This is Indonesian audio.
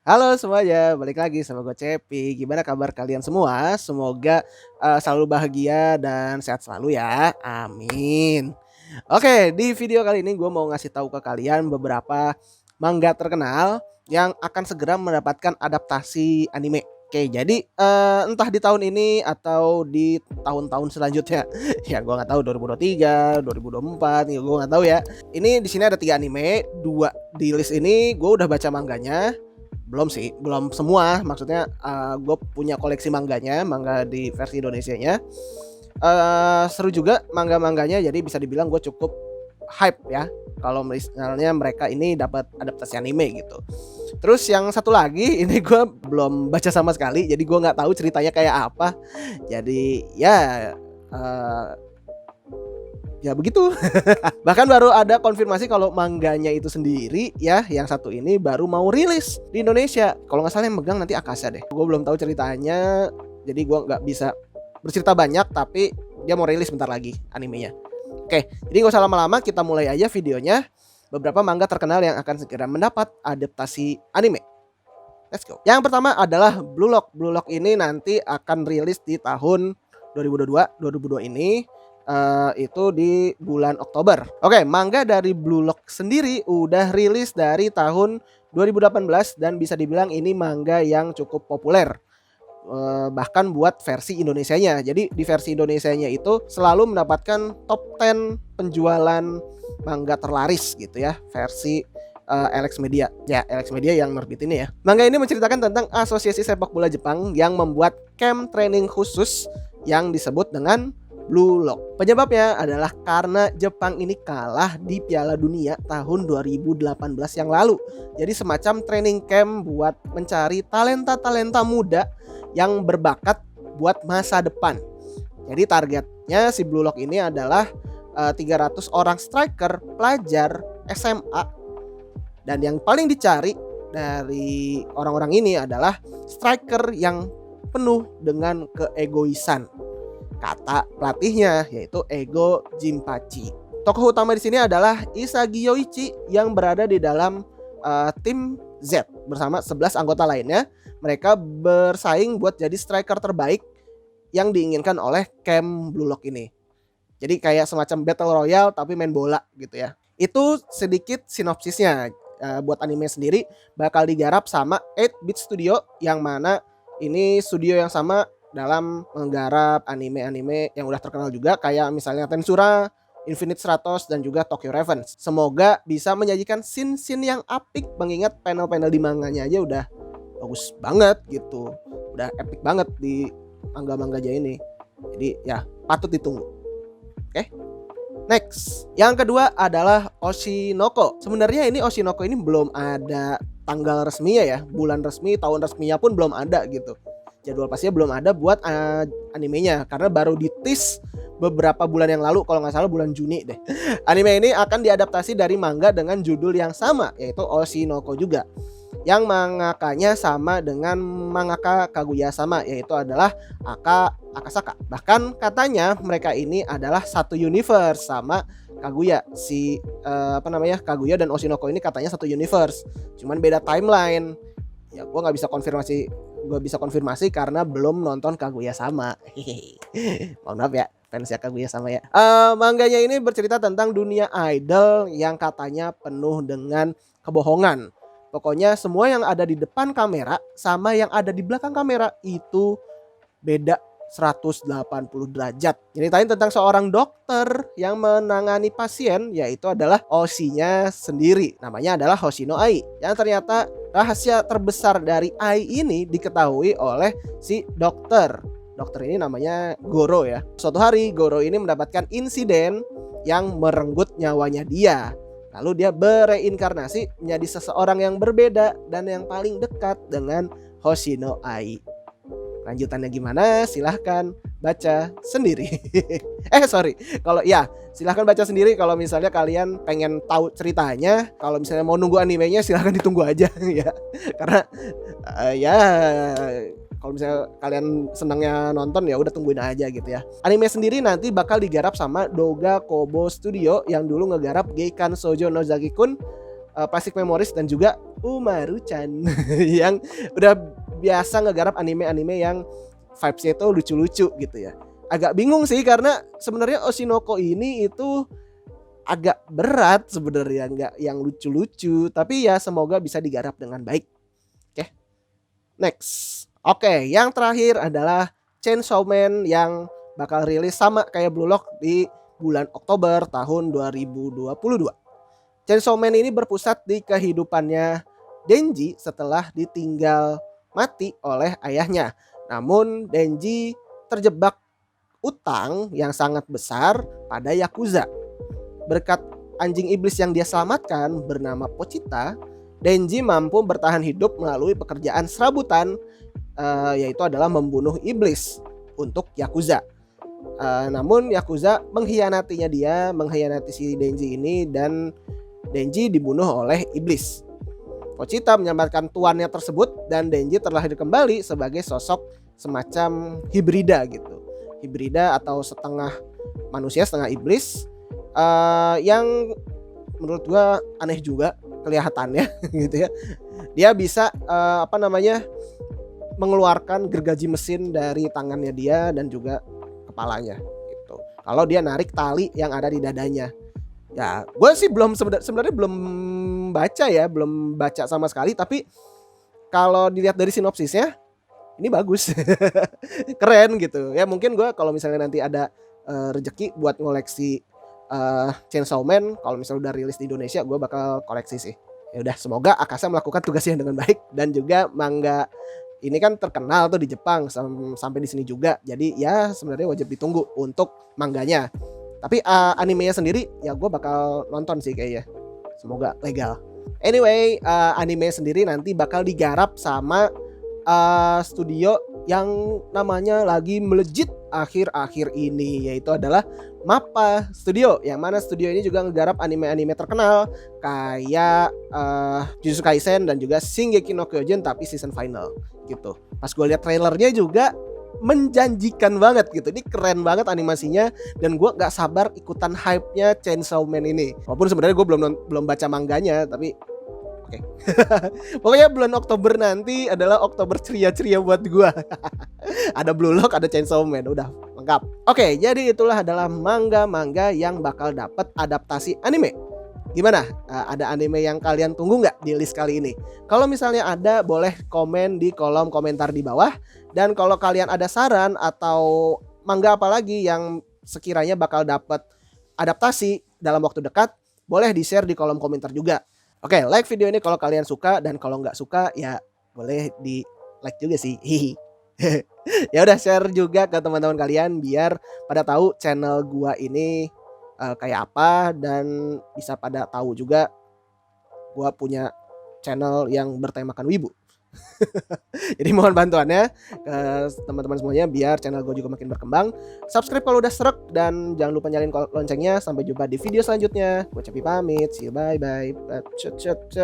Halo semuanya, balik lagi sama gue Cepi. Gimana kabar kalian semua? Semoga, selalu bahagia dan sehat selalu ya, amin. Oke, di video kali ini gue mau ngasih tahu ke kalian beberapa manga terkenal yang akan segera mendapatkan adaptasi anime. Oke, jadi, entah di tahun ini atau di tahun-tahun selanjutnya. Ya gue nggak tahu 2023, 2024, ya gue nggak tahu ya. Ini di sini ada 3 anime, 2 di list ini gue udah baca manganya. Belum sih, belum semua, maksudnya, gue punya koleksi mangganya, mangga di versi Indonesianya. Seru juga mangga-mangganya, jadi bisa dibilang gue cukup hype ya, kalau misalnya mereka ini dapat adaptasi anime gitu. Terus yang satu lagi ini gue belum baca sama sekali, jadi gue nggak tahu ceritanya kayak apa. Jadi ya, eee, ya begitu. Bahkan baru ada konfirmasi kalau mangganya itu sendiri ya, yang satu ini baru mau rilis di Indonesia. Kalau nggak salah yang megang nanti Akasa deh. Gue belum tahu ceritanya, jadi gue nggak bisa bercerita banyak, tapi dia mau rilis bentar lagi animenya. Oke, jadi nggak usah lama-lama, kita mulai aja videonya. Beberapa manga terkenal yang akan segera mendapat adaptasi anime. Let's go. Yang pertama adalah Blue Lock. Blue Lock ini nanti akan rilis di tahun 2022 ini, itu di bulan Oktober. Oke, manga dari Blue Lock sendiri udah rilis dari tahun 2018 dan bisa dibilang ini manga yang cukup populer. Bahkan buat versi Indonesianya. Jadi di versi Indonesianya itu selalu mendapatkan top 10 penjualan manga terlaris gitu ya, versi LX Media. Ya, LX Media yang nerbit ini ya. Manga ini menceritakan tentang asosiasi sepak bola Jepang yang membuat camp training khusus yang disebut dengan Blue Lock. Penyebabnya adalah karena Jepang ini kalah di Piala Dunia tahun 2018 yang lalu. Jadi semacam training camp buat mencari talenta-talenta muda yang berbakat buat masa depan. Jadi targetnya si Blue Lock ini adalah 300 orang striker pelajar SMA, dan yang paling dicari dari orang-orang ini adalah striker yang penuh dengan keegoisan. Kata pelatihnya yaitu Ego Jinpachi. Tokoh utama di sini adalah Isagi Yoichi yang berada di dalam tim Z bersama 11 anggota lainnya. Mereka bersaing buat jadi striker terbaik yang diinginkan oleh camp Blue Lock ini. Jadi kayak semacam battle royale tapi main bola gitu ya. Itu sedikit sinopsisnya. Buat anime sendiri bakal digarap sama 8-Bit Studio, yang mana ini studio yang sama dalam menggarap anime-anime yang udah terkenal juga kayak misalnya Tensura, Infinite Stratos, dan juga Tokyo Revenge. Semoga bisa menyajikan scene-scene yang apik, mengingat panel-panel di manganya aja udah bagus banget gitu. Udah epic banget di manga-mangganya ini. Jadi ya patut ditunggu. Oke. Next, yang kedua adalah Oshinoko. Sebenarnya ini Oshinoko ini belum ada tanggal resminya ya, bulan resmi, tahun resminya pun belum ada gitu. Jadwal pastinya belum ada buat animenya karena baru di-tease beberapa bulan yang lalu, kalau nggak salah bulan Juni deh. Anime ini akan diadaptasi dari manga dengan judul yang sama, yaitu Oshinoko juga. Yang mangakanya sama dengan mangaka Kaguya-sama, yaitu adalah Akasaka. Bahkan katanya mereka ini adalah satu universe sama Kaguya. Kaguya dan Oshinoko ini katanya satu universe, cuman beda timeline. Ya gue nggak bisa konfirmasi, karena belum nonton Kaguya-sama. Mohon maaf ya fansnya Kaguya-sama ya. Mangganya ini bercerita tentang dunia idol yang katanya penuh dengan kebohongan. Pokoknya semua yang ada di depan kamera sama yang ada di belakang kamera itu beda 180 derajat. Nyeritain tentang seorang dokter yang menangani pasien, yaitu adalah Oshinya sendiri. Namanya adalah Hoshino Ai. Yang ternyata rahasia terbesar dari Ai ini diketahui oleh si dokter. Dokter ini namanya Goro ya. Suatu hari Goro ini mendapatkan insiden yang merenggut nyawanya dia. Lalu dia bereinkarnasi menjadi seseorang yang berbeda dan yang paling dekat dengan Hoshino Ai. Lanjutannya gimana? Silahkan baca sendiri. Silahkan baca sendiri kalau misalnya kalian pengen tahu ceritanya. Kalau misalnya mau nunggu animenya silahkan ditunggu aja ya. Karena ya kalau misalnya kalian senangnya nonton ya udah tungguin aja gitu ya. Anime sendiri nanti bakal digarap sama Doga Kobo Studio yang dulu ngegarap Geikan Shoujo no Zaki-kun, Plastic Memories dan juga Umaru-chan yang udah biasa ngegarap anime-anime yang vibes-nya itu lucu-lucu gitu ya. Agak bingung sih karena sebenarnya Oshinoko ini itu agak berat sebenarnya, nggak yang lucu-lucu, tapi ya semoga bisa digarap dengan baik. Oke. Next. Oke, yang terakhir adalah Chainsaw Man yang bakal rilis sama kayak Blue Lock di bulan Oktober tahun 2022. Chainsaw Man ini berpusat di kehidupannya Denji setelah ditinggal mati oleh ayahnya. Namun Denji terjebak utang yang sangat besar pada Yakuza. Berkat anjing iblis yang dia selamatkan bernama Pochita, Denji mampu bertahan hidup melalui pekerjaan serabutan, yaitu adalah membunuh iblis untuk Yakuza. Namun Yakuza mengkhianati si Denji ini dan Denji dibunuh oleh iblis. Pochita menyelamatkan tuannya tersebut dan Denji terlahir kembali sebagai sosok semacam hibrida gitu. Hibrida atau setengah manusia setengah iblis, yang menurut gua aneh juga kelihatannya gitu ya. Dia bisa mengeluarkan gergaji mesin dari tangannya dia dan juga kepalanya gitu. Kalau dia narik tali yang ada di dadanya. Ya, gue sih sebenarnya belum baca sama sekali, tapi kalau dilihat dari sinopsisnya ini bagus. Keren gitu. Ya mungkin gue kalau misalnya nanti ada rezeki buat ngoleksi Chainsaw Man, kalau misalnya udah rilis di Indonesia gue bakal koleksi sih. Ya udah, semoga Akasa melakukan tugasnya dengan baik dan juga manga ini kan terkenal tuh di Jepang sampai di sini juga. Jadi ya sebenarnya wajib ditunggu untuk mangganya. Tapi animenya sendiri ya gue bakal nonton sih kayaknya. Semoga legal. Anyway, anime sendiri nanti bakal digarap sama studio yang namanya lagi melejit akhir-akhir ini, yaitu adalah MAPPA Studio. Yang mana studio ini juga ngegarap anime-anime terkenal kayak Jujutsu Kaisen dan juga Shingeki no Kyojin tapi season final gitu. Pas gue lihat trailernya juga menjanjikan banget gitu. Ini keren banget animasinya dan gue nggak sabar ikutan hype-nya Chainsaw Man ini. Walaupun sebenarnya gue belum baca mangganya, tapi oke. Pokoknya bulan Oktober nanti adalah Oktober ceria-ceria buat gue. Ada Blue Lock, ada Chainsaw Man, udah lengkap. Oke, jadi itulah adalah manga-manga yang bakal dapat adaptasi anime. Gimana? Ada anime yang kalian tunggu nggak di list kali ini? Kalau misalnya ada, boleh komen di kolom komentar di bawah. Dan kalau kalian ada saran atau manga apa lagi yang sekiranya bakal dapat adaptasi dalam waktu dekat, boleh di-share di kolom komentar juga. Oke, like video ini kalau kalian suka, dan kalau nggak suka ya boleh di-like juga sih. Ya udah, share juga ke teman-teman kalian biar pada tahu channel gua ini kayak apa, dan bisa pada tahu juga gua punya channel yang bertemakan wibu. Jadi mohon bantuannya ke teman-teman semuanya biar channel gue juga makin berkembang. Subscribe kalau udah srek dan jangan lupa nyalain loncengnya. Sampai jumpa di video selanjutnya. Gue Cepi pamit. See you, bye bye. Cet.